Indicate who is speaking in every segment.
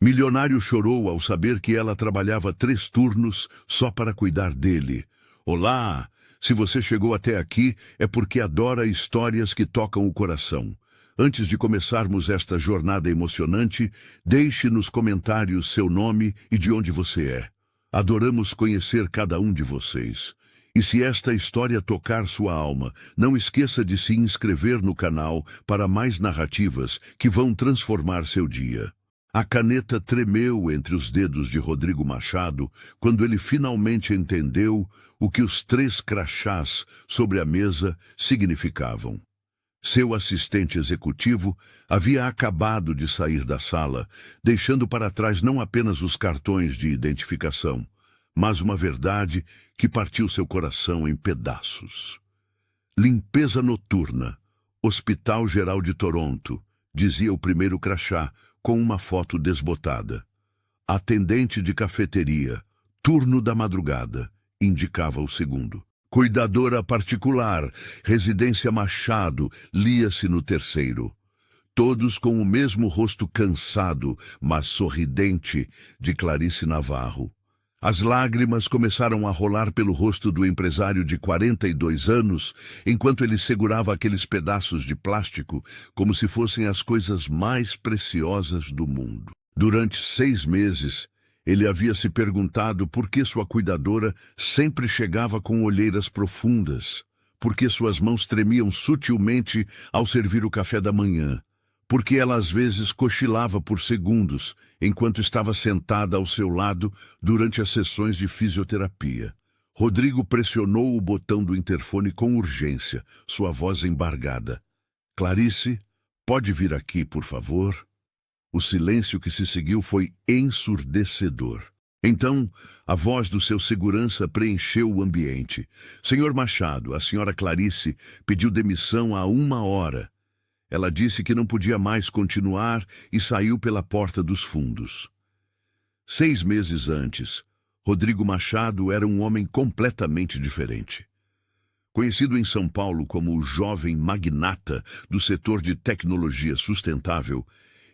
Speaker 1: Milionário chorou ao saber que ela trabalhava 3 turnos só para cuidar dele. Olá! Se você chegou até aqui, é porque adora histórias que tocam o coração. Antes de começarmos esta jornada emocionante, deixe nos comentários seu nome e de onde você é. Adoramos conhecer cada um de vocês. E se esta história tocar sua alma, não esqueça de se inscrever no canal para mais narrativas que vão transformar seu dia. A caneta tremeu entre os dedos de Rodrigo Machado quando ele finalmente entendeu o que os 3 crachás sobre a mesa significavam. Seu assistente executivo havia acabado de sair da sala, deixando para trás não apenas os cartões de identificação, mas uma verdade que partiu seu coração em pedaços. Limpeza noturna, Hospital Geral de Toronto, dizia o primeiro crachá, com uma foto desbotada. Atendente de cafeteria, turno da madrugada, indicava o segundo. Cuidadora particular, Residência Machado, lia-se no terceiro. Todos com o mesmo rosto cansado, mas sorridente, de Clarice Navarro. As lágrimas começaram a rolar pelo rosto do empresário de 42 anos, enquanto ele segurava aqueles pedaços de plástico como se fossem as coisas mais preciosas do mundo. Durante 6 meses, ele havia se perguntado por que sua cuidadora sempre chegava com olheiras profundas, por que suas mãos tremiam sutilmente ao servir o café da manhã, porque ela às vezes cochilava por segundos enquanto estava sentada ao seu lado durante as sessões de fisioterapia. Rodrigo pressionou o botão do interfone com urgência, sua voz embargada. Clarice, pode vir aqui, por favor? O silêncio que se seguiu foi ensurdecedor. Então, a voz do seu segurança preencheu o ambiente. Senhor Machado, a senhora Clarice pediu demissão há 1 hora. Ela disse que não podia mais continuar e saiu pela porta dos fundos. 6 meses antes, Rodrigo Machado era um homem completamente diferente. Conhecido em São Paulo como o jovem magnata do setor de tecnologia sustentável,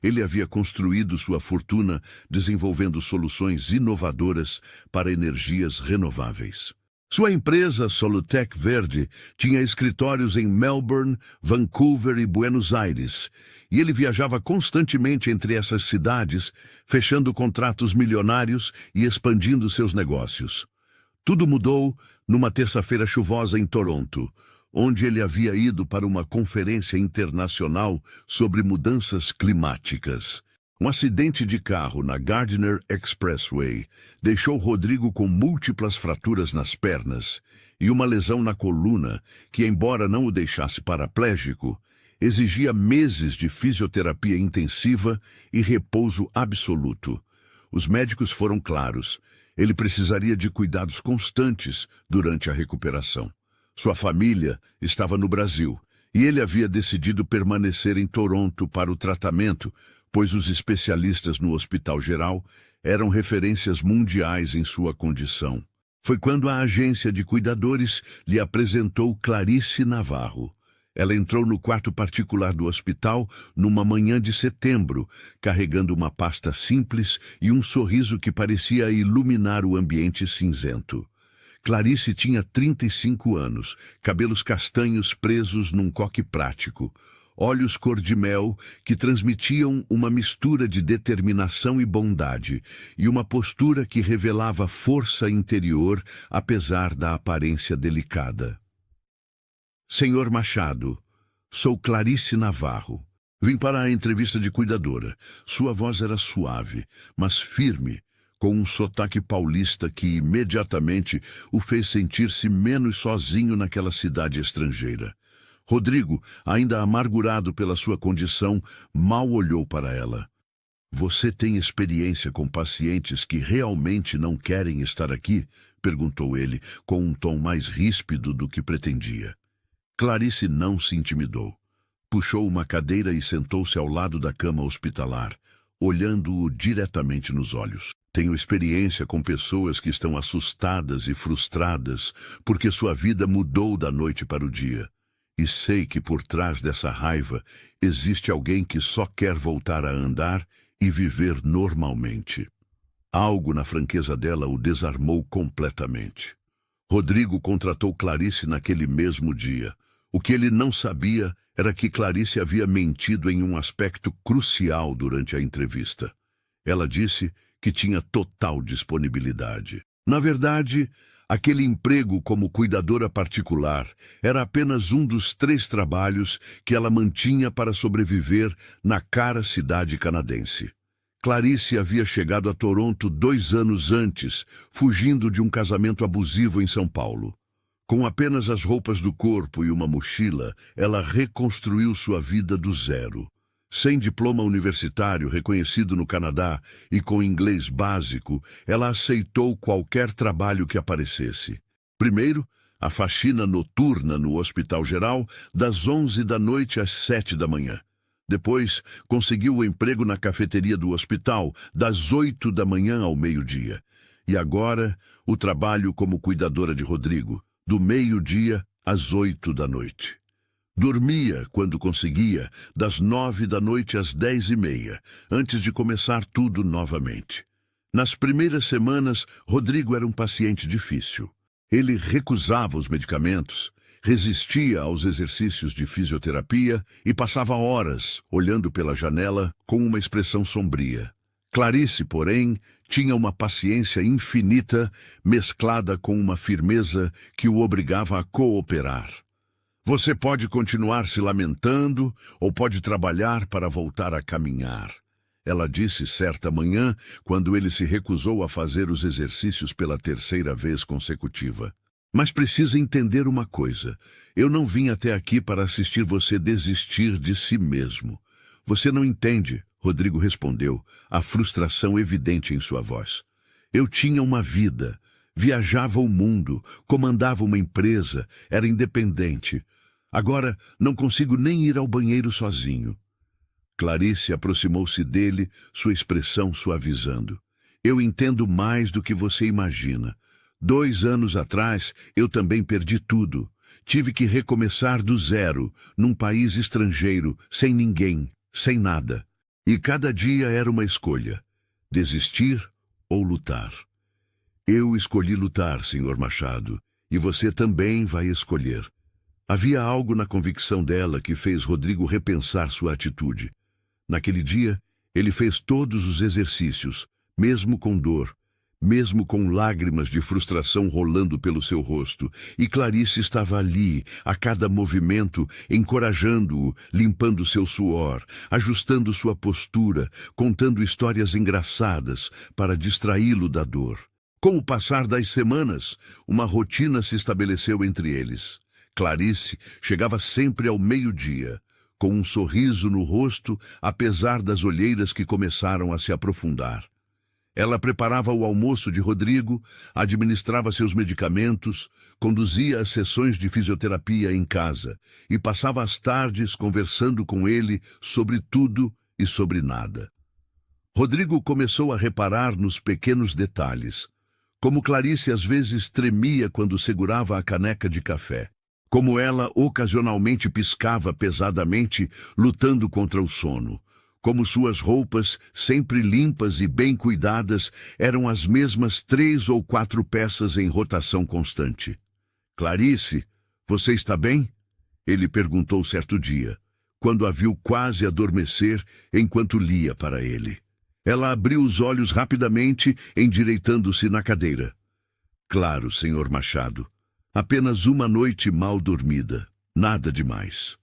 Speaker 1: ele havia construído sua fortuna desenvolvendo soluções inovadoras para energias renováveis. Sua empresa, Solutec Verde, tinha escritórios em Melbourne, Vancouver e Buenos Aires, e ele viajava constantemente entre essas cidades, fechando contratos milionários e expandindo seus negócios. Tudo mudou numa terça-feira chuvosa em Toronto, onde ele havia ido para uma conferência internacional sobre mudanças climáticas. Um acidente de carro na Gardiner Expressway deixou Rodrigo com múltiplas fraturas nas pernas e uma lesão na coluna que, embora não o deixasse paraplégico, exigia meses de fisioterapia intensiva e repouso absoluto. Os médicos foram claros: ele precisaria de cuidados constantes durante a recuperação. Sua família estava no Brasil e ele havia decidido permanecer em Toronto para o tratamento, pois os especialistas no Hospital Geral eram referências mundiais em sua condição. Foi quando a agência de cuidadores lhe apresentou Clarice Navarro. Ela entrou no quarto particular do hospital numa manhã de setembro, carregando uma pasta simples e um sorriso que parecia iluminar o ambiente cinzento. Clarice tinha 35 anos, cabelos castanhos presos num coque prático, olhos cor-de-mel que transmitiam uma mistura de determinação e bondade, e uma postura que revelava força interior, apesar da aparência delicada. Senhor Machado, sou Clarice Navarro. Vim para a entrevista de cuidadora. Sua voz era suave, mas firme, com um sotaque paulista que imediatamente o fez sentir-se menos sozinho naquela cidade estrangeira. Rodrigo, ainda amargurado pela sua condição, mal olhou para ela. Você tem experiência com pacientes que realmente não querem estar aqui? Perguntou ele, com um tom mais ríspido do que pretendia. Clarice não se intimidou. Puxou uma cadeira e sentou-se ao lado da cama hospitalar, olhando-o diretamente nos olhos. Tenho experiência com pessoas que estão assustadas e frustradas porque sua vida mudou da noite para o dia. E sei que por trás dessa raiva existe alguém que só quer voltar a andar e viver normalmente. Algo na franqueza dela o desarmou completamente. Rodrigo contratou Clarice naquele mesmo dia. O que ele não sabia era que Clarice havia mentido em um aspecto crucial durante a entrevista. Ela disse que tinha total disponibilidade. Na verdade, aquele emprego como cuidadora particular era apenas um dos 3 trabalhos que ela mantinha para sobreviver na cara cidade canadense. Clarice havia chegado a Toronto 2 anos antes, fugindo de um casamento abusivo em São Paulo. Com apenas as roupas do corpo e uma mochila, ela reconstruiu sua vida do zero. Sem diploma universitário reconhecido no Canadá e com inglês básico, ela aceitou qualquer trabalho que aparecesse. Primeiro, a faxina noturna no Hospital Geral, das 11 da noite às 7 da manhã. Depois, conseguiu o emprego na cafeteria do hospital, das 8 da manhã ao meio-dia. E agora, o trabalho como cuidadora de Rodrigo, do meio-dia às 8 da noite. Dormia, quando conseguia, das 9 da noite às 10h30, antes de começar tudo novamente. Nas primeiras semanas, Rodrigo era um paciente difícil. Ele recusava os medicamentos, resistia aos exercícios de fisioterapia e passava horas olhando pela janela com uma expressão sombria. Clarice, porém, tinha uma paciência infinita mesclada com uma firmeza que o obrigava a cooperar. Você pode continuar se lamentando ou pode trabalhar para voltar a caminhar, ela disse certa manhã quando ele se recusou a fazer os exercícios pela 3ª vez consecutiva. Mas precisa entender uma coisa. Eu não vim até aqui para assistir você desistir de si mesmo. Você não entende, Rodrigo respondeu, a frustração evidente em sua voz. Eu tinha uma vida, viajava o mundo, comandava uma empresa, era independente. Agora não consigo nem ir ao banheiro sozinho. Clarice aproximou-se dele, sua expressão suavizando. Eu entendo mais do que você imagina. 2 anos atrás, eu também perdi tudo. Tive que recomeçar do zero, num país estrangeiro, sem ninguém, sem nada. E cada dia era uma escolha: desistir ou lutar. Eu escolhi lutar, Sr. Machado, e você também vai escolher. Havia algo na convicção dela que fez Rodrigo repensar sua atitude. Naquele dia, ele fez todos os exercícios, mesmo com dor, mesmo com lágrimas de frustração rolando pelo seu rosto, e Clarice estava ali, a cada movimento, encorajando-o, limpando seu suor, ajustando sua postura, contando histórias engraçadas para distraí-lo da dor. Com o passar das semanas, uma rotina se estabeleceu entre eles. Clarice chegava sempre ao meio-dia, com um sorriso no rosto, apesar das olheiras que começaram a se aprofundar. Ela preparava o almoço de Rodrigo, administrava seus medicamentos, conduzia as sessões de fisioterapia em casa e passava as tardes conversando com ele sobre tudo e sobre nada. Rodrigo começou a reparar nos pequenos detalhes, como Clarice às vezes tremia quando segurava a caneca de café, como ela ocasionalmente piscava pesadamente, lutando contra o sono, como suas roupas, sempre limpas e bem cuidadas, eram as mesmas 3 ou 4 peças em rotação constante. Clarice, você está bem? Ele perguntou certo dia, quando a viu quase adormecer enquanto lia para ele. Ela abriu os olhos rapidamente, endireitando-se na cadeira. Claro, Sr. Machado. Apenas uma noite mal dormida, nada demais.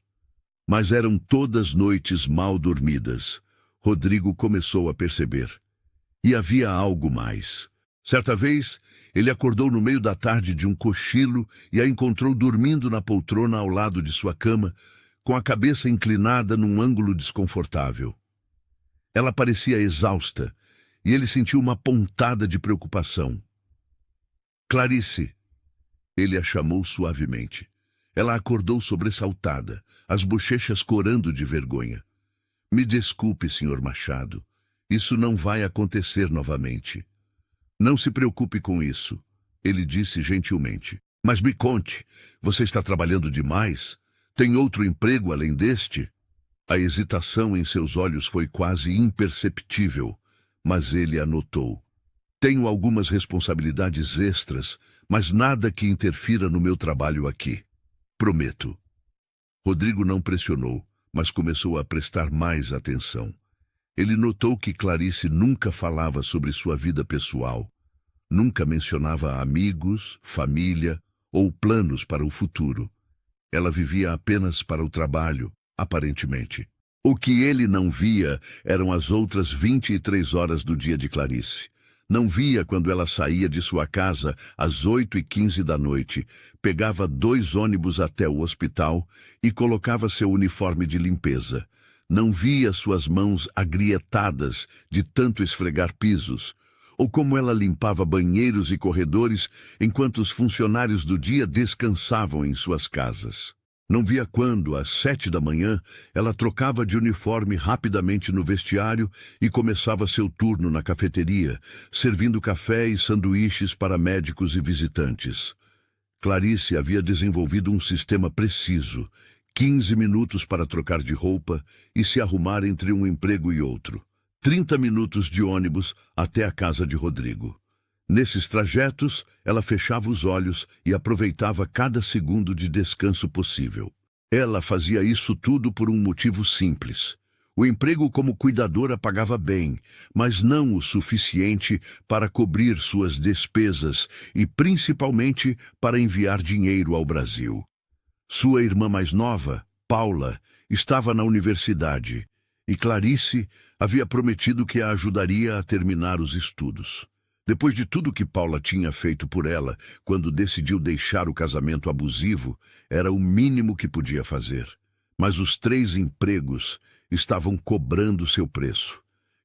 Speaker 1: Mas eram todas noites mal dormidas. Rodrigo começou a perceber. E havia algo mais. Certa vez, ele acordou no meio da tarde de um cochilo e a encontrou dormindo na poltrona ao lado de sua cama, com a cabeça inclinada num ângulo desconfortável. Ela parecia exausta, e ele sentiu uma pontada de preocupação. Clarice, ele a chamou suavemente. Ela acordou sobressaltada, as bochechas corando de vergonha. Me desculpe, Sr. Machado. Isso não vai acontecer novamente. Não se preocupe com isso, ele disse gentilmente. Mas me conte, você está trabalhando demais? Tem outro emprego além deste? A hesitação em seus olhos foi quase imperceptível, mas ele a notou. Tenho algumas responsabilidades extras, mas nada que interfira no meu trabalho aqui. Prometo. Rodrigo não pressionou, mas começou a prestar mais atenção. Ele notou que Clarice nunca falava sobre sua vida pessoal, nunca mencionava amigos, família ou planos para o futuro. Ela vivia apenas para o trabalho, aparentemente. O que ele não via eram as outras 23 horas do dia de Clarice. Não via quando ela saía de sua casa às 8h15 da noite, pegava 2 ônibus até o hospital e colocava seu uniforme de limpeza. Não via suas mãos agrietadas de tanto esfregar pisos, ou como ela limpava banheiros e corredores enquanto os funcionários do dia descansavam em suas casas. Não via quando, às 7 da manhã, ela trocava de uniforme rapidamente no vestiário e começava seu turno na cafeteria, servindo café e sanduíches para médicos e visitantes. Clarice havia desenvolvido um sistema preciso, 15 minutos para trocar de roupa e se arrumar entre um emprego e outro. 30 minutos de ônibus até a casa de Rodrigo. Nesses trajetos, ela fechava os olhos e aproveitava cada segundo de descanso possível. Ela fazia isso tudo por um motivo simples. O emprego como cuidadora pagava bem, mas não o suficiente para cobrir suas despesas e principalmente para enviar dinheiro ao Brasil. Sua irmã mais nova, Paula, estava na universidade e Clarice havia prometido que a ajudaria a terminar os estudos. Depois de tudo que Paula tinha feito por ela, quando decidiu deixar o casamento abusivo, era o mínimo que podia fazer. Mas os 3 empregos estavam cobrando seu preço.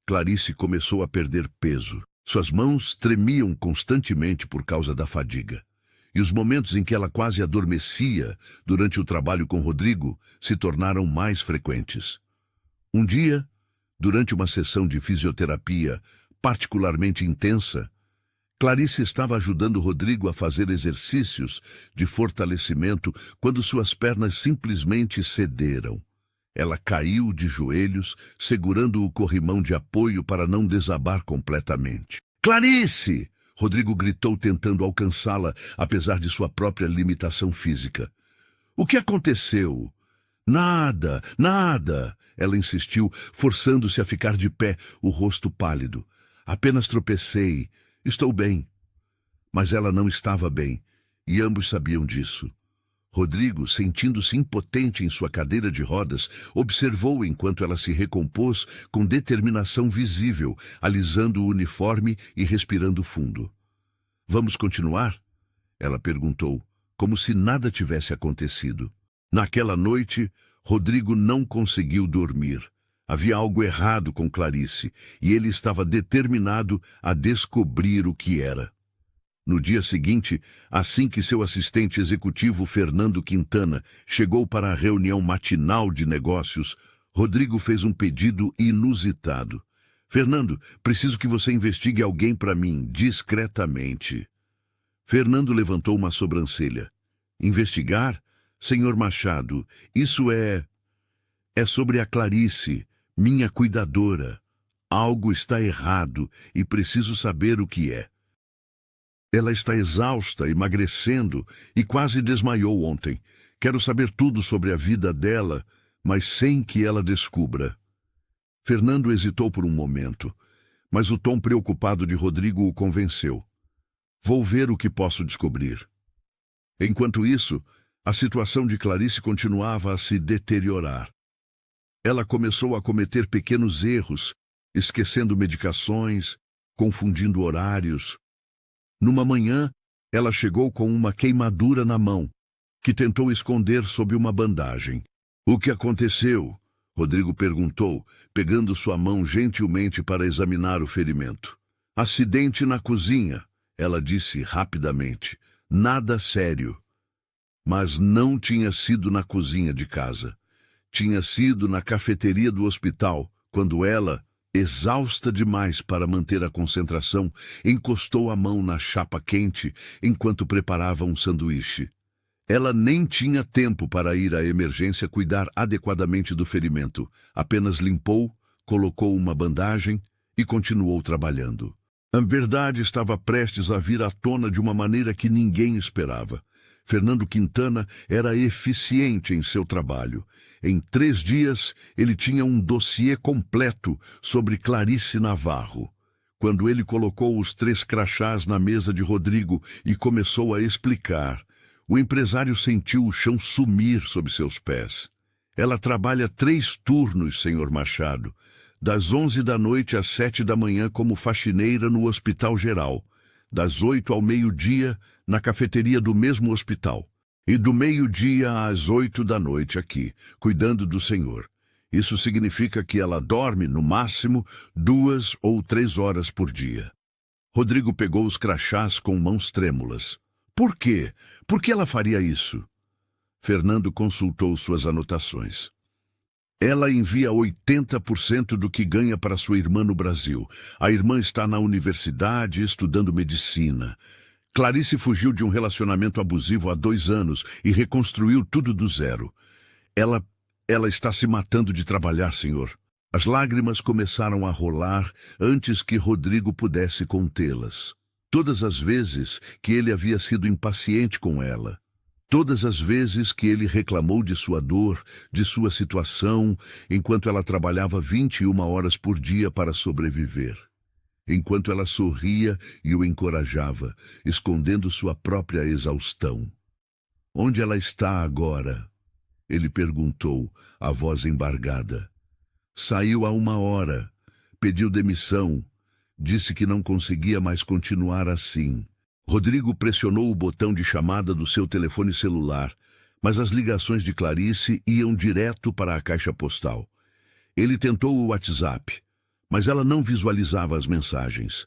Speaker 1: Clarice começou a perder peso. Suas mãos tremiam constantemente por causa da fadiga. E os momentos em que ela quase adormecia durante o trabalho com Rodrigo se tornaram mais frequentes. Um dia, durante uma sessão de fisioterapia particularmente intensa, Clarice estava ajudando Rodrigo a fazer exercícios de fortalecimento quando suas pernas simplesmente cederam. Ela caiu de joelhos, segurando o corrimão de apoio para não desabar completamente. "Clarice!" Rodrigo gritou tentando alcançá-la, apesar de sua própria limitação física. "O que aconteceu?" "Nada, nada!" Ela insistiu, forçando-se a ficar de pé, o rosto pálido. "Apenas tropecei. Estou bem." Mas ela não estava bem, e ambos sabiam disso. Rodrigo, sentindo-se impotente em sua cadeira de rodas, observou enquanto ela se recompôs com determinação visível, alisando o uniforme e respirando fundo. "Vamos continuar?" ela perguntou, como se nada tivesse acontecido. Naquela noite, Rodrigo não conseguiu dormir. Havia algo errado com Clarice, e ele estava determinado a descobrir o que era. No dia seguinte, assim que seu assistente executivo Fernando Quintana chegou para a reunião matinal de negócios, Rodrigo fez um pedido inusitado. "Fernando, preciso que você investigue alguém para mim, discretamente." Fernando levantou uma sobrancelha. "Investigar? Senhor Machado, isso é sobre a Clarice, minha cuidadora. Algo está errado e preciso saber o que é. Ela está exausta, emagrecendo e quase desmaiou ontem. Quero saber tudo sobre a vida dela, mas sem que ela descubra." Fernando hesitou por um momento, mas o tom preocupado de Rodrigo o convenceu. "Vou ver o que posso descobrir." Enquanto isso, a situação de Clarice continuava a se deteriorar. Ela começou a cometer pequenos erros, esquecendo medicações, confundindo horários. Numa manhã, ela chegou com uma queimadura na mão, que tentou esconder sob uma bandagem. "O que aconteceu?" Rodrigo perguntou, pegando sua mão gentilmente para examinar o ferimento. "Acidente na cozinha," ela disse rapidamente. "Nada sério." Mas não tinha sido na cozinha de casa. Tinha sido na cafeteria do hospital, quando ela, exausta demais para manter a concentração, encostou a mão na chapa quente enquanto preparava um sanduíche. Ela nem tinha tempo para ir à emergência cuidar adequadamente do ferimento. Apenas limpou, colocou uma bandagem e continuou trabalhando. A verdade estava prestes a vir à tona de uma maneira que ninguém esperava. Fernando Quintana era eficiente em seu trabalho. Em 3 dias, ele tinha um dossiê completo sobre Clarice Navarro. Quando ele colocou os 3 crachás na mesa de Rodrigo e começou a explicar, o empresário sentiu o chão sumir sob seus pés. Ela trabalha 3 turnos, senhor Machado, das 11 da noite às 7 da manhã como faxineira no Hospital Geral, das 8 ao meio-dia na cafeteria do mesmo hospital, e do meio-dia às 8 da noite aqui, cuidando do senhor. Isso significa que ela dorme, no máximo, 2 ou 3 horas por dia. Rodrigo pegou os crachás com mãos trêmulas. Por quê? Por que ela faria isso? Fernando consultou suas anotações. Ela envia 80% do que ganha para sua irmã no Brasil. A irmã está na universidade estudando medicina. Clarice fugiu de um relacionamento abusivo há 2 anos e reconstruiu tudo do zero. Ela está se matando de trabalhar, senhor. As lágrimas começaram a rolar antes que Rodrigo pudesse contê-las. Todas as vezes que ele havia sido impaciente com ela, todas as vezes que ele reclamou de sua dor, de sua situação, enquanto ela trabalhava 21 horas por dia para sobreviver. Enquanto ela sorria e o encorajava, escondendo sua própria exaustão. Onde ela está agora? Ele perguntou, a voz embargada. Saiu há 1 hora, pediu demissão, disse que não conseguia mais continuar assim. Rodrigo pressionou o botão de chamada do seu telefone celular, mas as ligações de Clarice iam direto para a caixa postal. Ele tentou o WhatsApp, mas ela não visualizava as mensagens.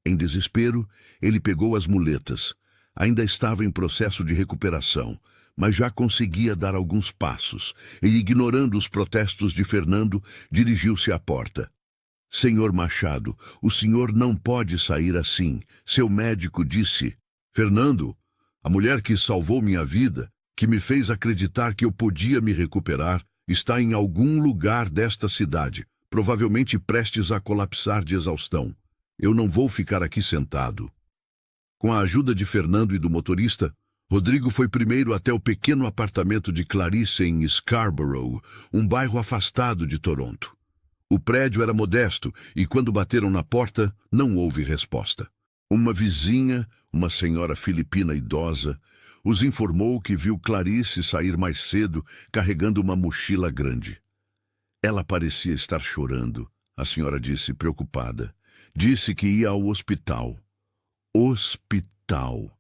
Speaker 1: Em desespero, ele pegou as muletas. Ainda estava em processo de recuperação, mas já conseguia dar alguns passos, e, ignorando os protestos de Fernando, dirigiu-se à porta. Senhor Machado, o senhor não pode sair assim. Seu médico disse. Fernando, a mulher que salvou minha vida, que me fez acreditar que eu podia me recuperar, está em algum lugar desta cidade, provavelmente prestes a colapsar de exaustão. Eu não vou ficar aqui sentado. Com a ajuda de Fernando e do motorista, Rodrigo foi primeiro até o pequeno apartamento de Clarice em Scarborough, um bairro afastado de Toronto. O prédio era modesto e, quando bateram na porta, não houve resposta. Uma vizinha, uma senhora filipina idosa, os informou que viu Clarice sair mais cedo carregando uma mochila grande. Ela parecia estar chorando, a senhora disse, preocupada. Disse que ia ao hospital. Hospital.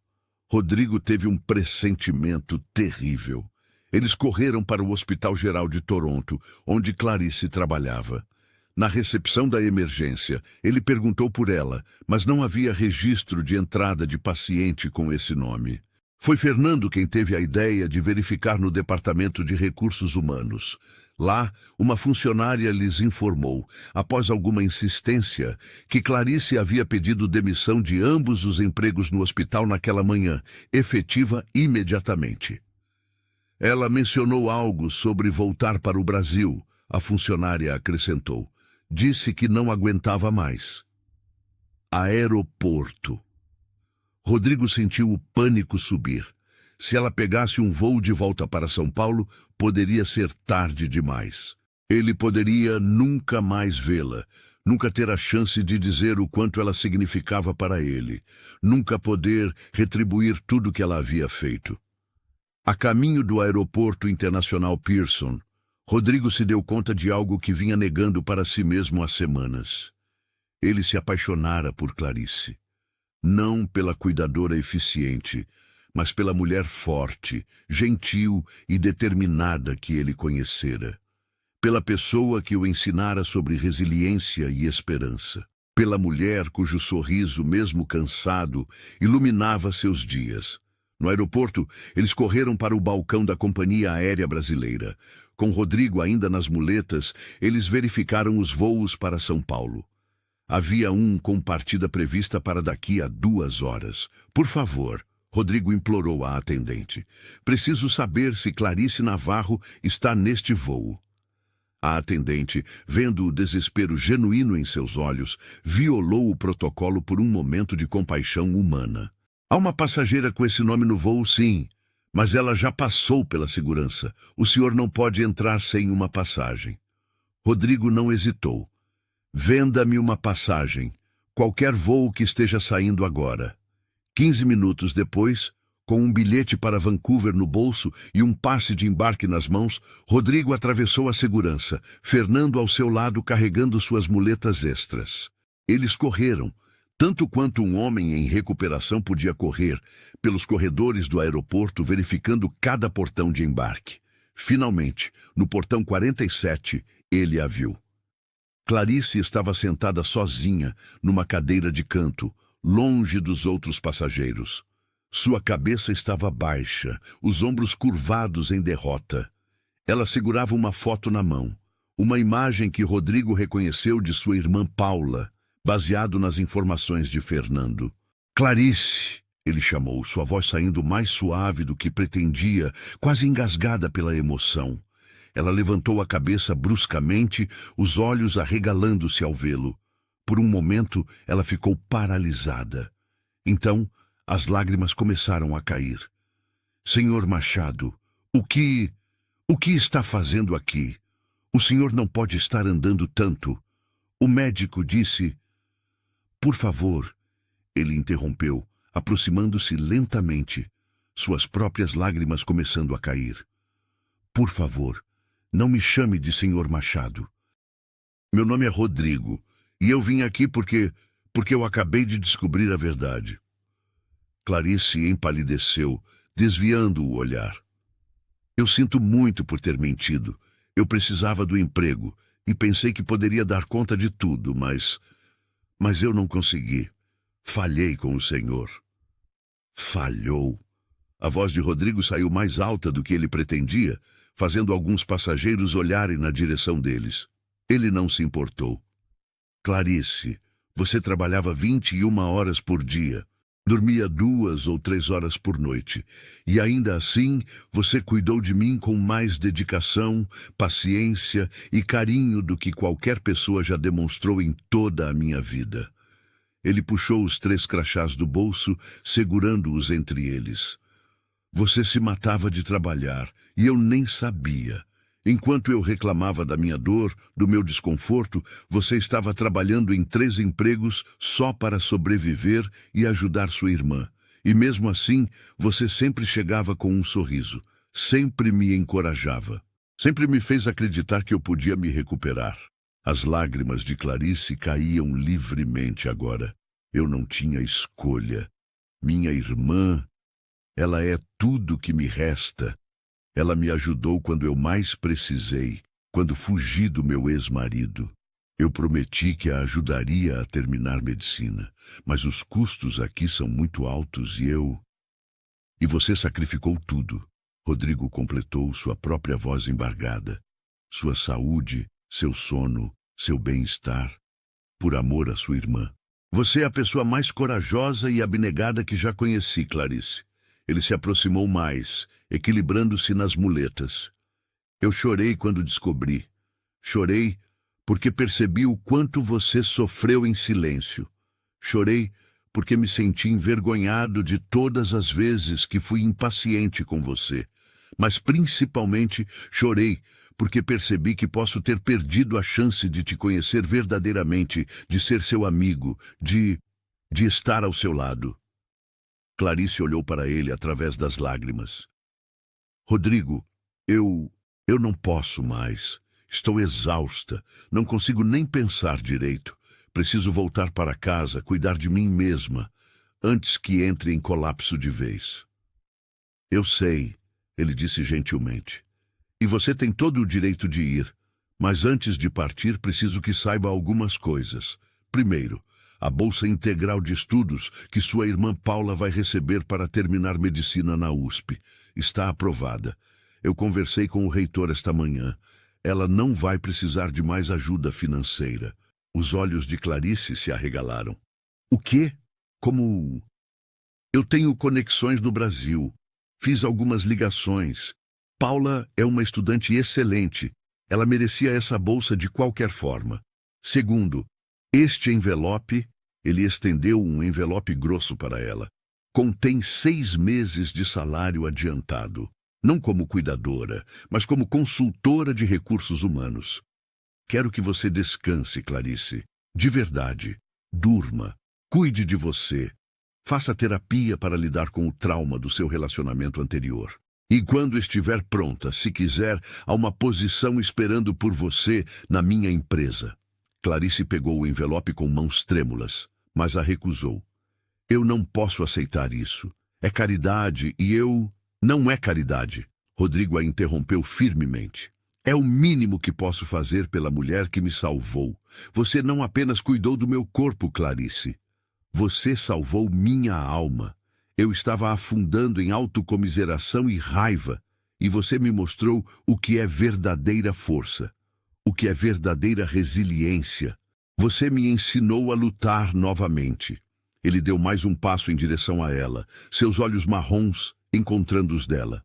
Speaker 1: Rodrigo teve um pressentimento terrível. Eles correram para o Hospital Geral de Toronto, onde Clarice trabalhava. Na recepção da emergência, ele perguntou por ela, mas não havia registro de entrada de paciente com esse nome. Foi Fernando quem teve a ideia de verificar no Departamento de Recursos Humanos. Lá, uma funcionária lhes informou, após alguma insistência, que Clarice havia pedido demissão de ambos os empregos no hospital naquela manhã, efetiva imediatamente. Ela mencionou algo sobre voltar para o Brasil, a funcionária acrescentou. Disse que não aguentava mais. Aeroporto. Rodrigo sentiu o pânico subir. Se ela pegasse um voo de volta para São Paulo, poderia ser tarde demais. Ele poderia nunca mais vê-la, nunca ter a chance de dizer o quanto ela significava para ele, nunca poder retribuir tudo que ela havia feito. A caminho do Aeroporto Internacional Pearson, Rodrigo se deu conta de algo que vinha negando para si mesmo há semanas. Ele se apaixonara por Clarice. Não pela cuidadora eficiente, mas pela mulher forte, gentil e determinada que ele conhecera. Pela pessoa que o ensinara sobre resiliência e esperança. Pela mulher cujo sorriso, mesmo cansado, iluminava seus dias. No aeroporto, eles correram para o balcão da Companhia Aérea Brasileira. Com Rodrigo ainda nas muletas, eles verificaram os voos para São Paulo. Havia um com partida prevista para daqui a 2 horas. Por favor, Rodrigo implorou à atendente. Preciso saber se Clarice Navarro está neste voo. A atendente, vendo o desespero genuíno em seus olhos, violou o protocolo por um momento de compaixão humana. Há uma passageira com esse nome no voo, sim, mas ela já passou pela segurança. O senhor não pode entrar sem uma passagem. Rodrigo não hesitou. Venda-me uma passagem, qualquer voo que esteja saindo agora. 15 minutos depois, com um bilhete para Vancouver no bolso e um passe de embarque nas mãos, Rodrigo atravessou a segurança, Fernando ao seu lado carregando suas muletas extras. Eles correram, tanto quanto um homem em recuperação podia correr, pelos corredores do aeroporto verificando cada portão de embarque. Finalmente, no portão 47, ele a viu. Clarice estava sentada sozinha, numa cadeira de canto, longe dos outros passageiros. Sua cabeça estava baixa, os ombros curvados em derrota. Ela segurava uma foto na mão, uma imagem que Rodrigo reconheceu de sua irmã Paula, baseado nas informações de Fernando. Clarice, ele chamou, sua voz saindo mais suave do que pretendia, quase engasgada pela emoção. Ela levantou a cabeça bruscamente, os olhos arregalando-se ao vê-lo. Por um momento, ela ficou paralisada. Então, as lágrimas começaram a cair. Senhor Machado, o que está fazendo aqui? O senhor não pode estar andando tanto. O médico disse... Por favor, ele interrompeu, aproximando-se lentamente, suas próprias lágrimas começando a cair. Por favor, não me chame de senhor Machado. Meu nome é Rodrigo, e eu vim aqui porque eu acabei de descobrir a verdade. Clarice empalideceu, desviando o olhar. Eu sinto muito por ter mentido. Eu precisava do emprego e pensei que poderia dar conta de tudo, mas eu não consegui. Falhei com o senhor. Falhou. A voz de Rodrigo saiu mais alta do que ele pretendia, fazendo alguns passageiros olharem na direção deles. Ele não se importou. Clarice, você trabalhava 21 horas por dia. Dormia 2 ou 3 horas por noite, e ainda assim você cuidou de mim com mais dedicação, paciência e carinho do que qualquer pessoa já demonstrou em toda a minha vida. Ele puxou os 3 crachás do bolso, segurando-os entre eles. Você se matava de trabalhar, e eu nem sabia. Enquanto eu reclamava da minha dor, do meu desconforto, você estava trabalhando em 3 empregos só para sobreviver e ajudar sua irmã. E mesmo assim, você sempre chegava com um sorriso. Sempre me encorajava. Sempre me fez acreditar que eu podia me recuperar. As lágrimas de Clarice caíam livremente agora. Eu não tinha escolha. Minha irmã, ela é tudo que me resta. Ela me ajudou quando eu mais precisei, quando fugi do meu ex-marido. Eu prometi que a ajudaria a terminar medicina, mas os custos aqui são muito altos E você sacrificou tudo. Rodrigo completou, sua própria voz embargada. Sua saúde, seu sono, seu bem-estar, por amor à sua irmã. Você é a pessoa mais corajosa e abnegada que já conheci, Clarice. Ele se aproximou mais, equilibrando-se nas muletas. Eu chorei quando descobri. Chorei porque percebi o quanto você sofreu em silêncio. Chorei porque me senti envergonhado de todas as vezes que fui impaciente com você. Mas principalmente chorei porque percebi que posso ter perdido a chance de te conhecer verdadeiramente, de ser seu amigo, de estar ao seu lado. Clarice olhou para ele através das lágrimas. Rodrigo, eu não posso mais. Estou exausta. Não consigo nem pensar direito. Preciso voltar para casa, cuidar de mim mesma, antes que entre em colapso de vez. Eu sei, ele disse gentilmente. E você tem todo o direito de ir. Mas antes de partir, preciso que saiba algumas coisas. Primeiro, a bolsa integral de estudos que sua irmã Paula vai receber para terminar medicina na USP. Está aprovada. Eu conversei com o reitor esta manhã. Ela não vai precisar de mais ajuda financeira. Os olhos de Clarice se arregalaram. O quê? Como... Eu tenho conexões no Brasil. Fiz algumas ligações. Paula é uma estudante excelente. Ela merecia essa bolsa de qualquer forma. Segundo, este envelope, ele estendeu um envelope grosso para ela, contém 6 meses de salário adiantado. Não como cuidadora, mas como consultora de recursos humanos. Quero que você descanse, Clarice. De verdade. Durma. Cuide de você. Faça terapia para lidar com o trauma do seu relacionamento anterior. E quando estiver pronta, se quiser, há uma posição esperando por você na minha empresa. Clarice pegou o envelope com mãos trêmulas, mas a recusou. Eu não posso aceitar isso. É caridade e eu... Não é caridade. Rodrigo a interrompeu firmemente. É o mínimo que posso fazer pela mulher que me salvou. Você não apenas cuidou do meu corpo, Clarice. Você salvou minha alma. Eu estava afundando em autocomiseração e raiva, e você me mostrou o que é verdadeira força, o que é verdadeira resiliência. Você me ensinou a lutar novamente. Ele deu mais um passo em direção a ela, seus olhos marrons encontrando os dela.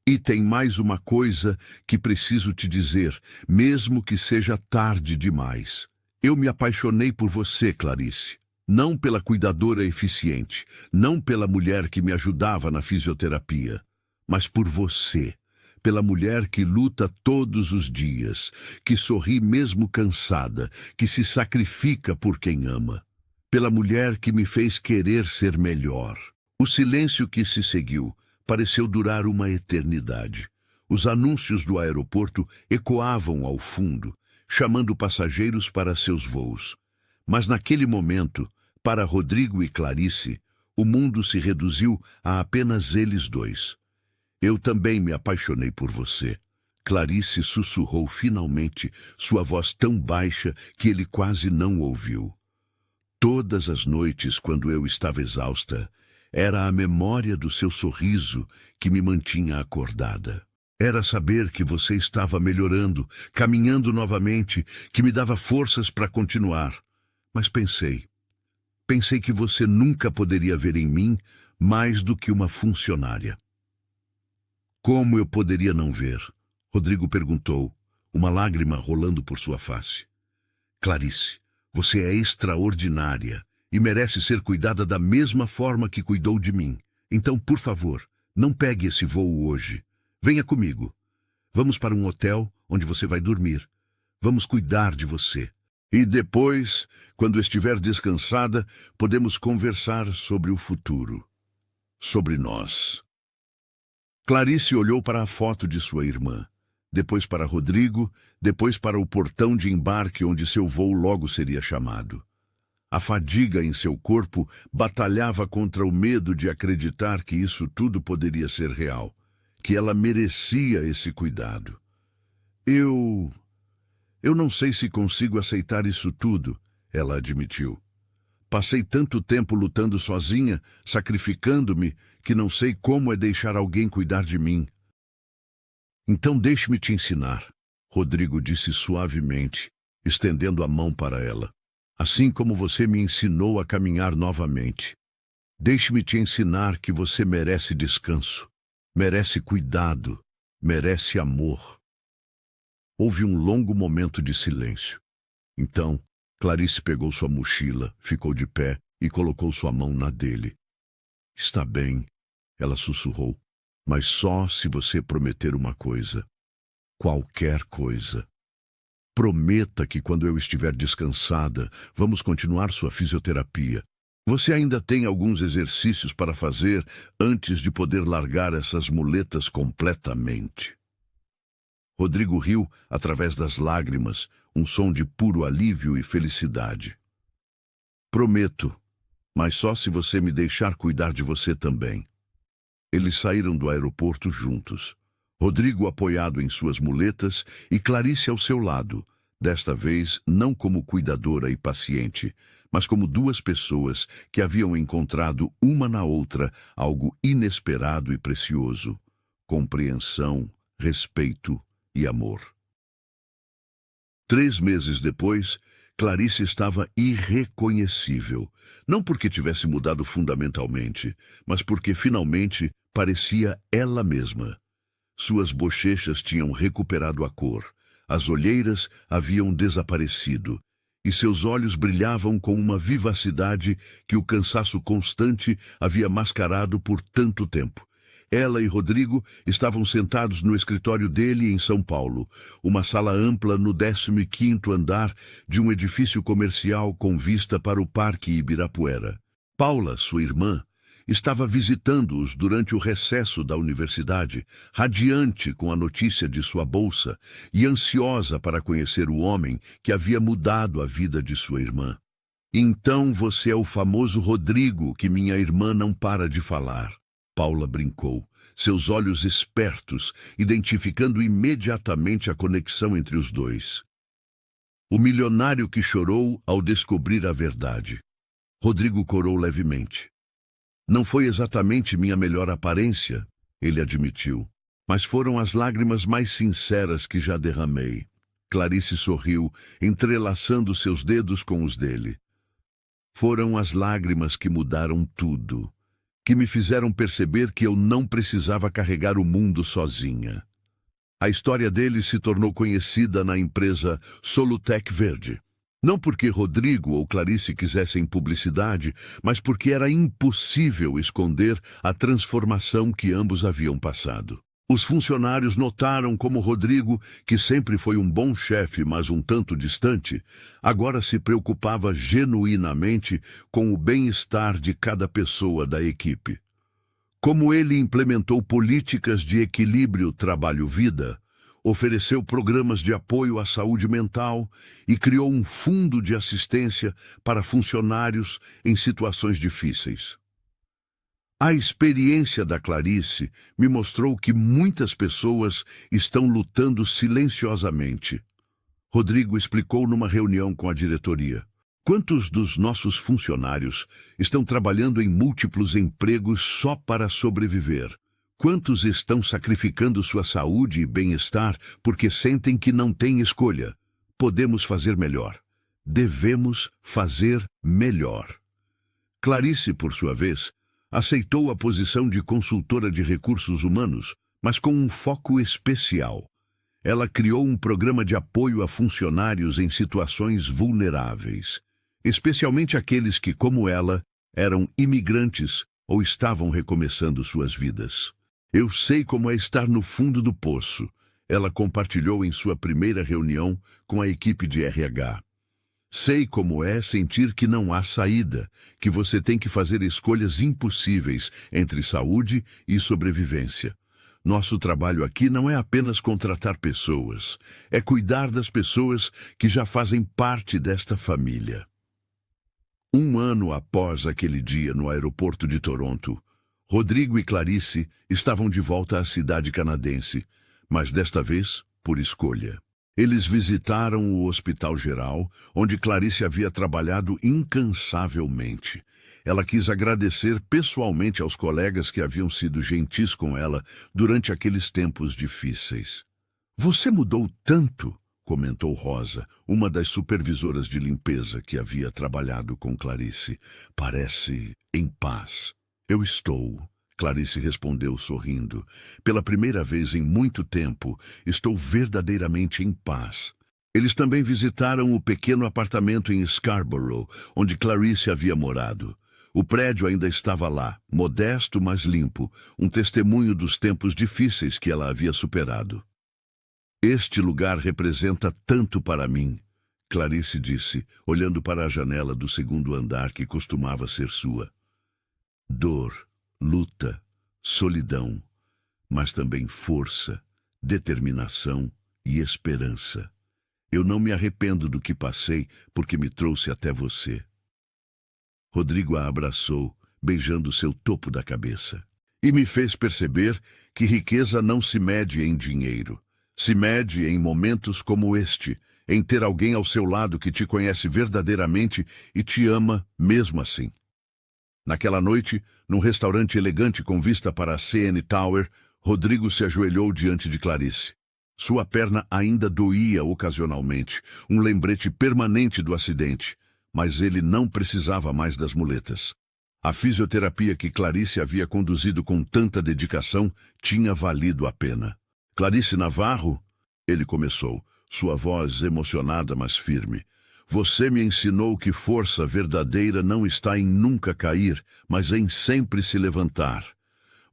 Speaker 1: E tem mais uma coisa que preciso te dizer, mesmo que seja tarde demais. Eu me apaixonei por você, Clarice. Não pela cuidadora eficiente, não pela mulher que me ajudava na fisioterapia, mas por você, pela mulher que luta todos os dias, que sorri mesmo cansada, que se sacrifica por quem ama, pela mulher que me fez querer ser melhor. O silêncio que se seguiu pareceu durar uma eternidade. Os anúncios do aeroporto ecoavam ao fundo, chamando passageiros para seus voos. Mas naquele momento, para Rodrigo e Clarice, o mundo se reduziu a apenas eles dois. Eu também me apaixonei por você. Clarice sussurrou finalmente, sua voz tão baixa que ele quase não ouviu. Todas as noites, quando eu estava exausta, era a memória do seu sorriso que me mantinha acordada. Era saber que você estava melhorando, caminhando novamente, que me dava forças para continuar. Mas pensei que você nunca poderia ver em mim mais do que uma funcionária. Como eu poderia não ver? Rodrigo perguntou, uma lágrima rolando por sua face. Clarice, você é extraordinária e merece ser cuidada da mesma forma que cuidou de mim. Então, por favor, não pegue esse voo hoje. Venha comigo. Vamos para um hotel onde você vai dormir. Vamos cuidar de você. E depois, quando estiver descansada, podemos conversar sobre o futuro. Sobre nós. Clarice olhou para a foto de sua irmã, depois para Rodrigo, depois para o portão de embarque onde seu voo logo seria chamado. A fadiga em seu corpo batalhava contra o medo de acreditar que isso tudo poderia ser real, que ela merecia esse cuidado. Eu não sei se consigo aceitar isso tudo, ela admitiu. Passei tanto tempo lutando sozinha, sacrificando-me, que não sei como é deixar alguém cuidar de mim. Então deixe-me te ensinar, Rodrigo disse suavemente, estendendo a mão para ela. Assim como você me ensinou a caminhar novamente. Deixe-me te ensinar que você merece descanso, merece cuidado, merece amor. Houve um longo momento de silêncio. Então, Clarice pegou sua mochila, ficou de pé e colocou sua mão na dele. Está bem, ela sussurrou, mas só se você prometer uma coisa. Qualquer coisa. Prometa que quando eu estiver descansada, vamos continuar sua fisioterapia. Você ainda tem alguns exercícios para fazer antes de poder largar essas muletas completamente. Rodrigo riu através das lágrimas, um som de puro alívio e felicidade. Prometo, mas só se você me deixar cuidar de você também. Eles saíram do aeroporto juntos. Rodrigo apoiado em suas muletas e Clarice ao seu lado, desta vez não como cuidadora e paciente, mas como duas pessoas que haviam encontrado uma na outra algo inesperado e precioso: compreensão, respeito e amor. 3 meses depois, Clarice estava irreconhecível. Não porque tivesse mudado fundamentalmente, mas porque finalmente parecia ela mesma. Suas bochechas tinham recuperado a cor, as olheiras haviam desaparecido, e seus olhos brilhavam com uma vivacidade que o cansaço constante havia mascarado por tanto tempo. Ela e Rodrigo estavam sentados no escritório dele em São Paulo, uma sala ampla no 15º andar de um edifício comercial com vista para o Parque Ibirapuera. Paula, sua irmã, estava visitando-os durante o recesso da universidade, radiante com a notícia de sua bolsa e ansiosa para conhecer o homem que havia mudado a vida de sua irmã. Então você é o famoso Rodrigo que minha irmã não para de falar. Paula brincou, seus olhos espertos, identificando imediatamente a conexão entre os dois. O milionário que chorou ao descobrir a verdade. Rodrigo corou levemente. Não foi exatamente minha melhor aparência, ele admitiu, mas foram as lágrimas mais sinceras que já derramei. Clarice sorriu, entrelaçando seus dedos com os dele. Foram as lágrimas que mudaram tudo, que me fizeram perceber que eu não precisava carregar o mundo sozinha. A história dele se tornou conhecida na empresa Solutec Verde. Não porque Rodrigo ou Clarice quisessem publicidade, mas porque era impossível esconder a transformação que ambos haviam passado. Os funcionários notaram como Rodrigo, que sempre foi um bom chefe, mas um tanto distante, agora se preocupava genuinamente com o bem-estar de cada pessoa da equipe. Como ele implementou políticas de equilíbrio trabalho-vida, ofereceu programas de apoio à saúde mental e criou um fundo de assistência para funcionários em situações difíceis. A experiência da Clarice me mostrou que muitas pessoas estão lutando silenciosamente. Rodrigo explicou numa reunião com a diretoria. Quantos dos nossos funcionários estão trabalhando em múltiplos empregos só para sobreviver? Quantos estão sacrificando sua saúde e bem-estar porque sentem que não têm escolha? Podemos fazer melhor. Devemos fazer melhor. Clarice, por sua vez, aceitou a posição de consultora de recursos humanos, mas com um foco especial. Ela criou um programa de apoio a funcionários em situações vulneráveis, especialmente aqueles que, como ela, eram imigrantes ou estavam recomeçando suas vidas. Eu sei como é estar no fundo do poço, ela compartilhou em sua primeira reunião com a equipe de RH. Sei como é sentir que não há saída, que você tem que fazer escolhas impossíveis entre saúde e sobrevivência. Nosso trabalho aqui não é apenas contratar pessoas, é cuidar das pessoas que já fazem parte desta família. Um ano após aquele dia no aeroporto de Toronto, Rodrigo e Clarice estavam de volta à cidade canadense, mas desta vez por escolha. Eles visitaram o Hospital Geral, onde Clarice havia trabalhado incansavelmente. Ela quis agradecer pessoalmente aos colegas que haviam sido gentis com ela durante aqueles tempos difíceis. Você mudou tanto, comentou Rosa, uma das supervisoras de limpeza que havia trabalhado com Clarice. Parece em paz. Eu estou, Clarice respondeu sorrindo. Pela primeira vez em muito tempo, estou verdadeiramente em paz. Eles também visitaram o pequeno apartamento em Scarborough, onde Clarice havia morado. O prédio ainda estava lá, modesto mas limpo, um testemunho dos tempos difíceis que ela havia superado. Este lugar representa tanto para mim, Clarice disse, olhando para a janela do segundo andar que costumava ser sua. Dor, luta, solidão, mas também força, determinação e esperança. Eu não me arrependo do que passei porque me trouxe até você. Rodrigo a abraçou, beijando seu topo da cabeça. E me fez perceber que riqueza não se mede em dinheiro. Se mede em momentos como este, em ter alguém ao seu lado que te conhece verdadeiramente e te ama mesmo assim. Naquela noite, num restaurante elegante com vista para a CN Tower, Rodrigo se ajoelhou diante de Clarice. Sua perna ainda doía ocasionalmente, um lembrete permanente do acidente, mas ele não precisava mais das muletas. A fisioterapia que Clarice havia conduzido com tanta dedicação tinha valido a pena. Clarice Navarro, ele começou, sua voz emocionada, mas firme. Você me ensinou que força verdadeira não está em nunca cair, mas em sempre se levantar.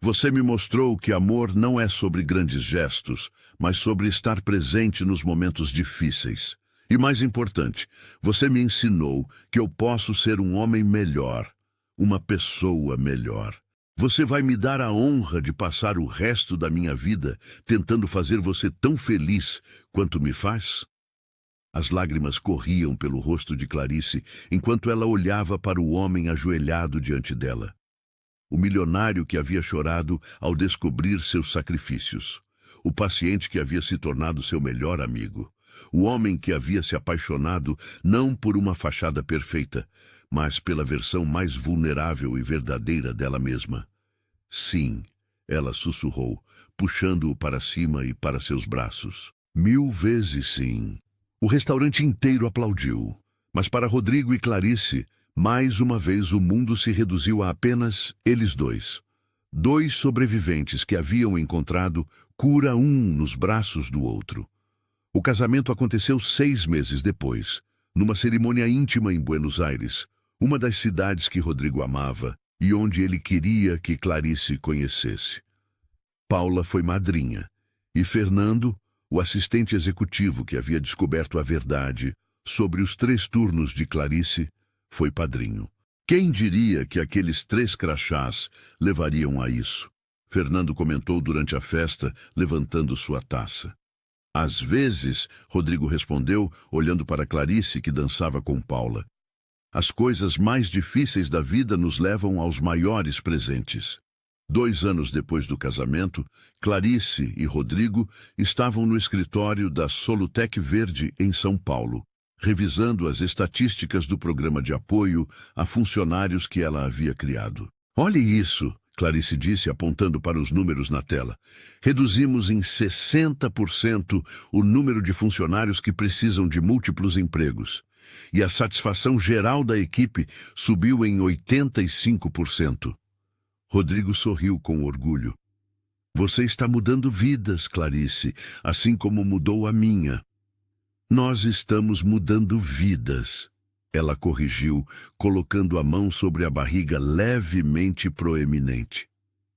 Speaker 1: Você me mostrou que amor não é sobre grandes gestos, mas sobre estar presente nos momentos difíceis. E mais importante, você me ensinou que eu posso ser um homem melhor, uma pessoa melhor. Você vai me dar a honra de passar o resto da minha vida tentando fazer você tão feliz quanto me faz? As lágrimas corriam pelo rosto de Clarice enquanto ela olhava para o homem ajoelhado diante dela. O milionário que havia chorado ao descobrir seus sacrifícios. O paciente que havia se tornado seu melhor amigo. O homem que havia se apaixonado não por uma fachada perfeita, mas pela versão mais vulnerável e verdadeira dela mesma. Sim, ela sussurrou, puxando-o para cima e para seus braços. 1000 vezes sim. O restaurante inteiro aplaudiu, mas para Rodrigo e Clarice, mais uma vez o mundo se reduziu a apenas eles dois. Dois sobreviventes que haviam encontrado cura um nos braços do outro. O casamento aconteceu 6 meses depois, numa cerimônia íntima em Buenos Aires, uma das cidades que Rodrigo amava e onde ele queria que Clarice conhecesse. Paula foi madrinha, e Fernando, o assistente executivo que havia descoberto a verdade sobre os 3 turnos de Clarice, foi padrinho. Quem diria que aqueles 3 crachás levariam a isso? Fernando comentou durante a festa, levantando sua taça. Às vezes, Rodrigo respondeu, olhando para Clarice, que dançava com Paula. As coisas mais difíceis da vida nos levam aos maiores presentes. 2 anos depois do casamento, Clarice e Rodrigo estavam no escritório da Solutec Verde, em São Paulo, revisando as estatísticas do programa de apoio a funcionários que ela havia criado. Olhe isso, Clarice disse, apontando para os números na tela. Reduzimos em 60% o número de funcionários que precisam de múltiplos empregos. E a satisfação geral da equipe subiu em 85%. Rodrigo sorriu com orgulho. Você está mudando vidas, Clarice, assim como mudou a minha. Nós estamos mudando vidas. Ela corrigiu, colocando a mão sobre a barriga levemente proeminente.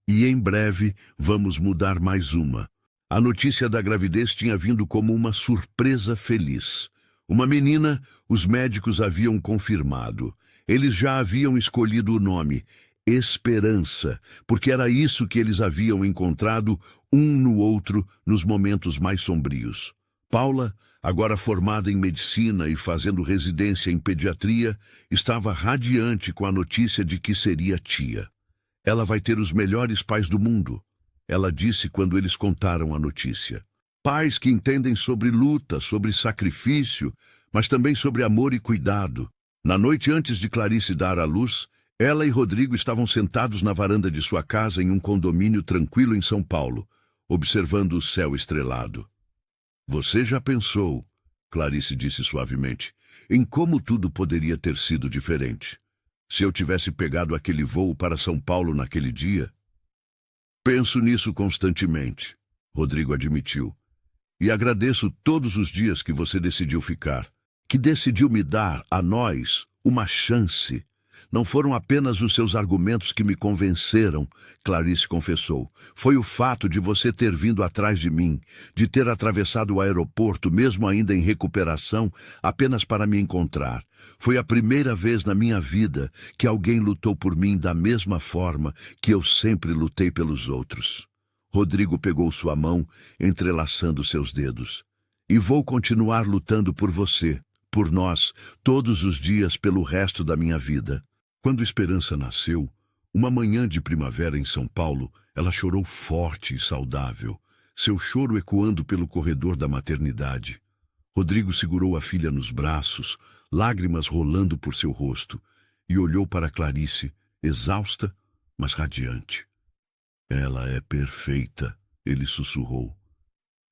Speaker 1: E em breve vamos mudar mais uma. A notícia da gravidez tinha vindo como uma surpresa feliz. Uma menina, os médicos haviam confirmado. Eles já haviam escolhido o nome, Esperança, porque era isso que eles haviam encontrado um no outro nos momentos mais sombrios. Paula, agora formada em medicina e fazendo residência em pediatria, estava radiante com a notícia de que seria tia. Ela vai ter os melhores pais do mundo, ela disse quando eles contaram a notícia. Pais que entendem sobre luta, sobre sacrifício, mas também sobre amor e cuidado. Na noite antes de Clarice dar à luz, ela e Rodrigo estavam sentados na varanda de sua casa em um condomínio tranquilo em São Paulo, observando o céu estrelado. Você já pensou, Clarice disse suavemente, em como tudo poderia ter sido diferente? Se eu tivesse pegado aquele voo para São Paulo naquele dia? Penso nisso constantemente, Rodrigo admitiu. E agradeço todos os dias que você decidiu ficar, que decidiu me dar, a nós, uma chance. Não foram apenas os seus argumentos que me convenceram, Clarice confessou. Foi o fato de você ter vindo atrás de mim, de ter atravessado o aeroporto, mesmo ainda em recuperação, apenas para me encontrar. Foi a primeira vez na minha vida que alguém lutou por mim da mesma forma que eu sempre lutei pelos outros. Rodrigo pegou sua mão, entrelaçando seus dedos. E vou continuar lutando por você, por nós, todos os dias pelo resto da minha vida. Quando Esperança nasceu, uma manhã de primavera em São Paulo, ela chorou forte e saudável, seu choro ecoando pelo corredor da maternidade. Rodrigo segurou a filha nos braços, lágrimas rolando por seu rosto, e olhou para Clarice, exausta, mas radiante. Ela é perfeita, ele sussurrou.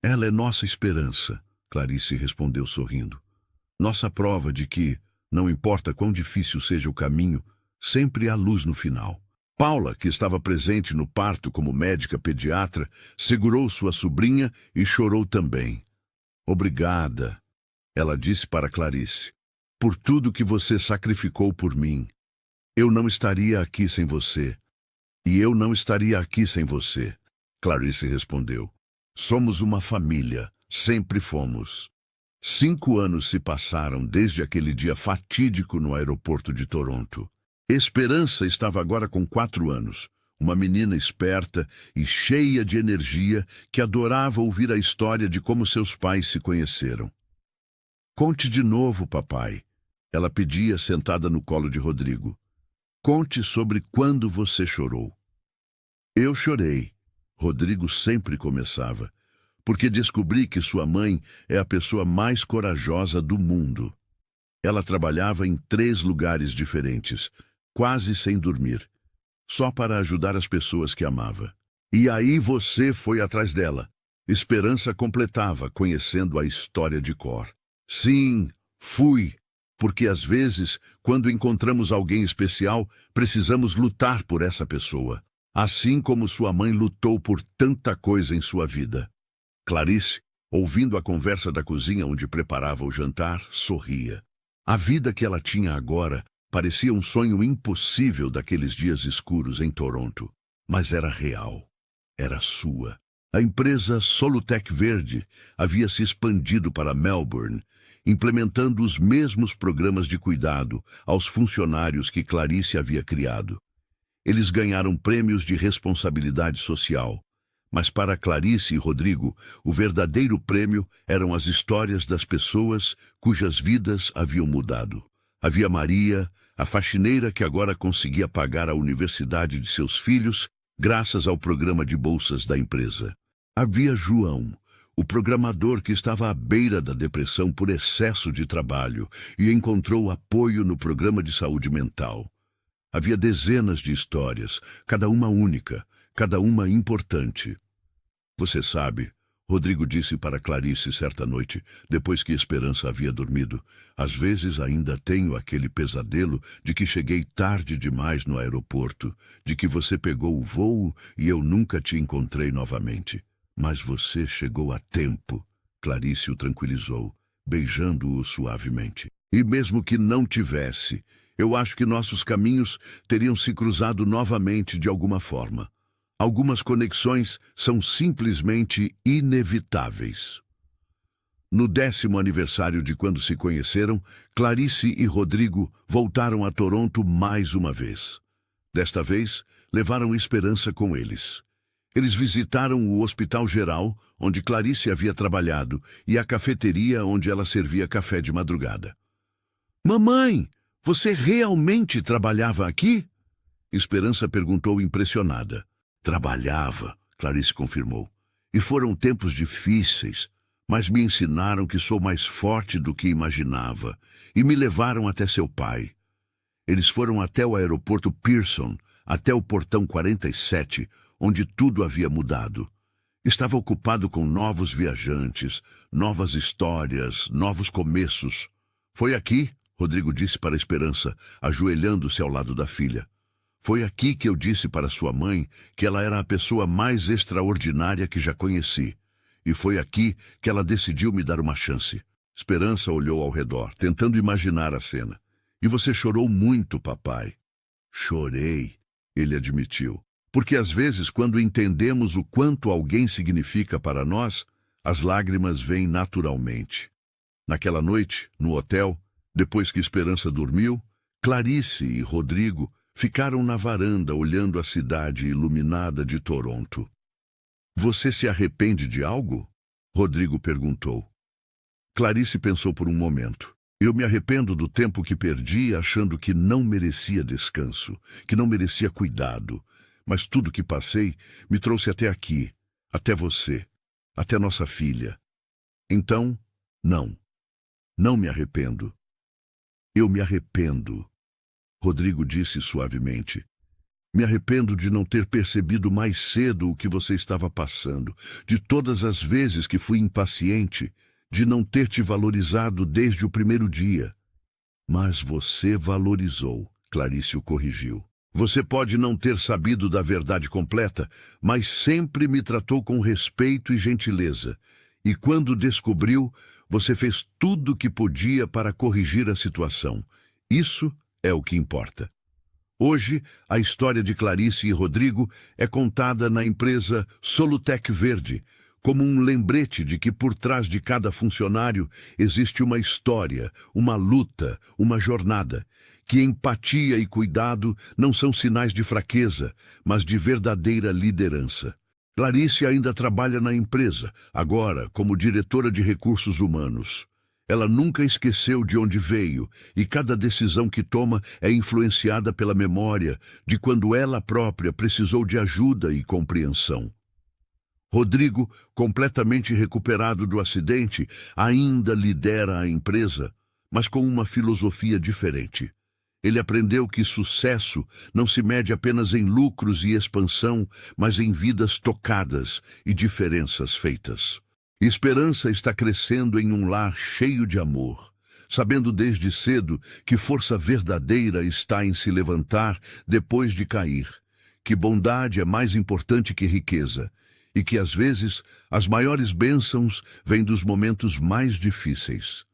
Speaker 1: Ela é nossa esperança, Clarice respondeu sorrindo. Nossa prova de que, não importa quão difícil seja o caminho, sempre há luz no final. Paula, que estava presente no parto como médica pediatra, segurou sua sobrinha e chorou também. Obrigada, ela disse para Clarice, por tudo que você sacrificou por mim. Eu não estaria aqui sem você. E eu não estaria aqui sem você, Clarice respondeu. Somos uma família, sempre fomos. 5 anos se passaram desde aquele dia fatídico no aeroporto de Toronto. Esperança estava agora com 4 anos, uma menina esperta e cheia de energia que adorava ouvir a história de como seus pais se conheceram. Conte de novo, papai, ela pedia sentada no colo de Rodrigo. Conte sobre quando você chorou. Eu chorei, Rodrigo sempre começava, porque descobri que sua mãe é a pessoa mais corajosa do mundo. Ela trabalhava em 3 lugares diferentes, quase sem dormir, só para ajudar as pessoas que amava. E aí você foi atrás dela. Esperança completava, conhecendo a história de cor. Sim, fui, porque às vezes, quando encontramos alguém especial, precisamos lutar por essa pessoa, assim como sua mãe lutou por tanta coisa em sua vida. Clarice, ouvindo a conversa da cozinha onde preparava o jantar, sorria. A vida que ela tinha agora parecia um sonho impossível daqueles dias escuros em Toronto, mas era real. Era sua. A empresa Solutec Verde havia se expandido para Melbourne, implementando os mesmos programas de cuidado aos funcionários que Clarice havia criado. Eles ganharam prêmios de responsabilidade social, mas para Clarice e Rodrigo, o verdadeiro prêmio eram as histórias das pessoas cujas vidas haviam mudado. Havia Maria, a faxineira que agora conseguia pagar a universidade de seus filhos graças ao programa de bolsas da empresa. Havia João, o programador que estava à beira da depressão por excesso de trabalho e encontrou apoio no programa de saúde mental. Havia dezenas de histórias, cada uma única, cada uma importante. Você sabe, Rodrigo disse para Clarice certa noite, depois que Esperança havia dormido, às vezes ainda tenho aquele pesadelo de que cheguei tarde demais no aeroporto, de que você pegou o voo e eu nunca te encontrei novamente. Mas você chegou a tempo, Clarice o tranquilizou, beijando-o suavemente. E mesmo que não tivesse, eu acho que nossos caminhos teriam se cruzado novamente de alguma forma. Algumas conexões são simplesmente inevitáveis. No 10º aniversário de quando se conheceram, Clarice e Rodrigo voltaram a Toronto mais uma vez. Desta vez, levaram Esperança com eles. Eles visitaram o Hospital Geral, onde Clarice havia trabalhado, e a cafeteria onde ela servia café de madrugada. Mamãe, você realmente trabalhava aqui? Esperança perguntou impressionada. Trabalhava, Clarice confirmou. E foram tempos difíceis, mas me ensinaram que sou mais forte do que imaginava e me levaram até seu pai. Eles foram até o aeroporto Pearson, até o portão 47, onde tudo havia mudado. Estava ocupado com novos viajantes, novas histórias, novos começos. Foi aqui, Rodrigo disse para Esperança, ajoelhando-se ao lado da filha. Foi aqui que eu disse para sua mãe que ela era a pessoa mais extraordinária que já conheci. E foi aqui que ela decidiu me dar uma chance. Esperança olhou ao redor, tentando imaginar a cena. E você chorou muito, papai. Chorei, ele admitiu. Porque às vezes, quando entendemos o quanto alguém significa para nós, as lágrimas vêm naturalmente. Naquela noite, no hotel, depois que Esperança dormiu, Clarice e Rodrigo ficaram na varanda olhando a cidade iluminada de Toronto. Você se arrepende de algo? Rodrigo perguntou. Clarice pensou por um momento. Eu me arrependo do tempo que perdi achando que não merecia descanso, que não merecia cuidado. Mas tudo que passei me trouxe até aqui, até você, até nossa filha. Então, não me arrependo. Eu me arrependo. Rodrigo disse suavemente. Me arrependo de não ter percebido mais cedo o que você estava passando, de todas as vezes que fui impaciente, de não ter te valorizado desde o primeiro dia. Mas você valorizou, Clarice o corrigiu. Você pode não ter sabido da verdade completa, mas sempre me tratou com respeito e gentileza. E quando descobriu, você fez tudo o que podia para corrigir a situação. Isso é o que importa. Hoje, a história de Clarice e Rodrigo é contada na empresa Solutec Verde, como um lembrete de que por trás de cada funcionário existe uma história, uma luta, uma jornada, que empatia e cuidado não são sinais de fraqueza, mas de verdadeira liderança. Clarice ainda trabalha na empresa, agora como diretora de recursos humanos. Ela nunca esqueceu de onde veio, e cada decisão que toma é influenciada pela memória de quando ela própria precisou de ajuda e compreensão. Rodrigo, completamente recuperado do acidente, ainda lidera a empresa, mas com uma filosofia diferente. Ele aprendeu que sucesso não se mede apenas em lucros e expansão, mas em vidas tocadas e diferenças feitas. Esperança está crescendo em um lar cheio de amor, sabendo desde cedo que força verdadeira está em se levantar depois de cair, que bondade é mais importante que riqueza, e que às vezes as maiores bênçãos vêm dos momentos mais difíceis.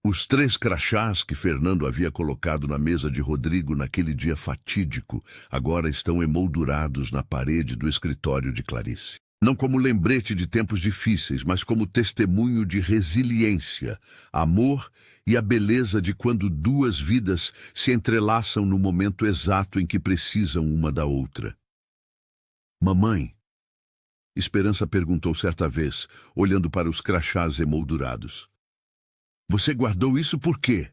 Speaker 1: Os 3 crachás que Fernando havia colocado na mesa de Rodrigo naquele dia fatídico agora estão emoldurados na parede do escritório de Clarice. Não como lembrete de tempos difíceis, mas como testemunho de resiliência, amor e a beleza de quando 2 vidas se entrelaçam no momento exato em que precisam uma da outra. Mamãe, Esperança perguntou certa vez, olhando para os crachás emoldurados. Você guardou isso por quê?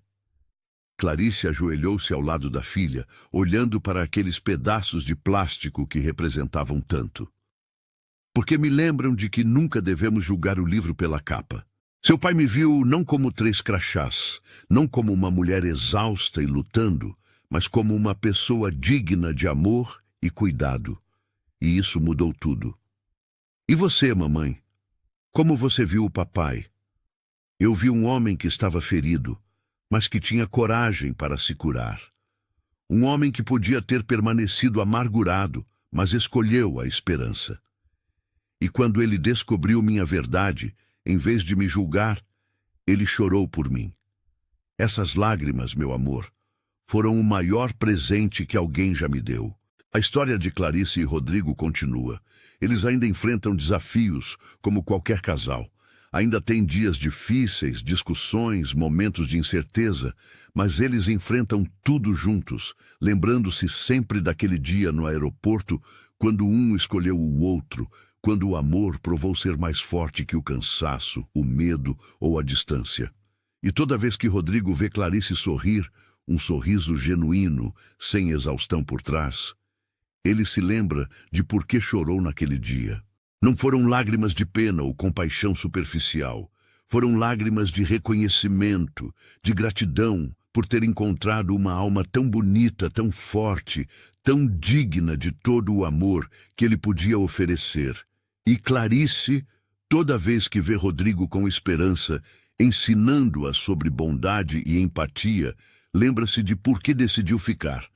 Speaker 1: Clarice ajoelhou-se ao lado da filha, olhando para aqueles pedaços de plástico que representavam tanto. Porque me lembram de que nunca devemos julgar o livro pela capa. Seu pai me viu não como 3 crachás, não como uma mulher exausta e lutando, mas como uma pessoa digna de amor e cuidado. E isso mudou tudo. E você, mamãe? Como você viu o papai? Eu vi um homem que estava ferido, mas que tinha coragem para se curar. Um homem que podia ter permanecido amargurado, mas escolheu a esperança. E quando ele descobriu minha verdade, em vez de me julgar, ele chorou por mim. Essas lágrimas, meu amor, foram o maior presente que alguém já me deu. A história de Clarice e Rodrigo continua. Eles ainda enfrentam desafios, como qualquer casal. Ainda têm dias difíceis, discussões, momentos de incerteza, mas eles enfrentam tudo juntos, lembrando-se sempre daquele dia no aeroporto, quando um escolheu o outro, quando o amor provou ser mais forte que o cansaço, o medo ou a distância. E toda vez que Rodrigo vê Clarice sorrir, um sorriso genuíno, sem exaustão por trás, ele se lembra de por que chorou naquele dia. Não foram lágrimas de pena ou compaixão superficial. Foram lágrimas de reconhecimento, de gratidão por ter encontrado uma alma tão bonita, tão forte, tão digna de todo o amor que ele podia oferecer. E Clarice, toda vez que vê Rodrigo com esperança, ensinando-a sobre bondade e empatia, lembra-se de por que decidiu ficar.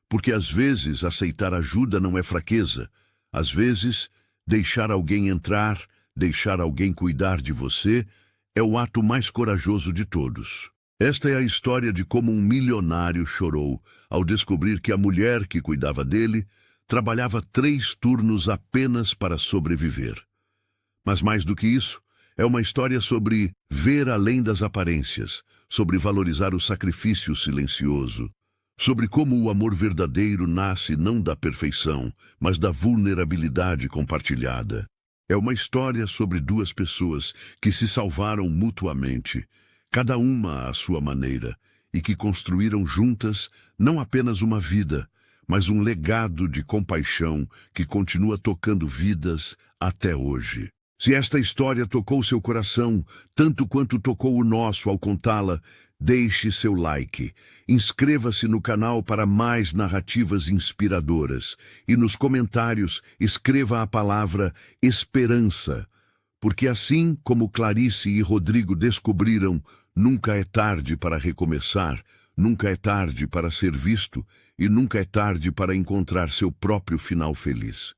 Speaker 1: Porque às vezes aceitar ajuda não é fraqueza. Às vezes, deixar alguém entrar, deixar alguém cuidar de você, é o ato mais corajoso de todos. Esta é a história de como um milionário chorou ao descobrir que a mulher que cuidava dele trabalhava 3 turnos apenas para sobreviver. Mas mais do que isso, é uma história sobre ver além das aparências, sobre valorizar o sacrifício silencioso, sobre como o amor verdadeiro nasce não da perfeição, mas da vulnerabilidade compartilhada. É uma história sobre 2 pessoas que se salvaram mutuamente, cada uma à sua maneira, e que construíram juntas não apenas uma vida, mas um legado de compaixão que continua tocando vidas até hoje. Se esta história tocou seu coração, tanto quanto tocou o nosso ao contá-la, deixe seu like, inscreva-se no canal para mais narrativas inspiradoras e nos comentários escreva a palavra esperança, porque assim como Clarice e Rodrigo descobriram, nunca é tarde para recomeçar, nunca é tarde para ser visto e nunca é tarde para encontrar seu próprio final feliz.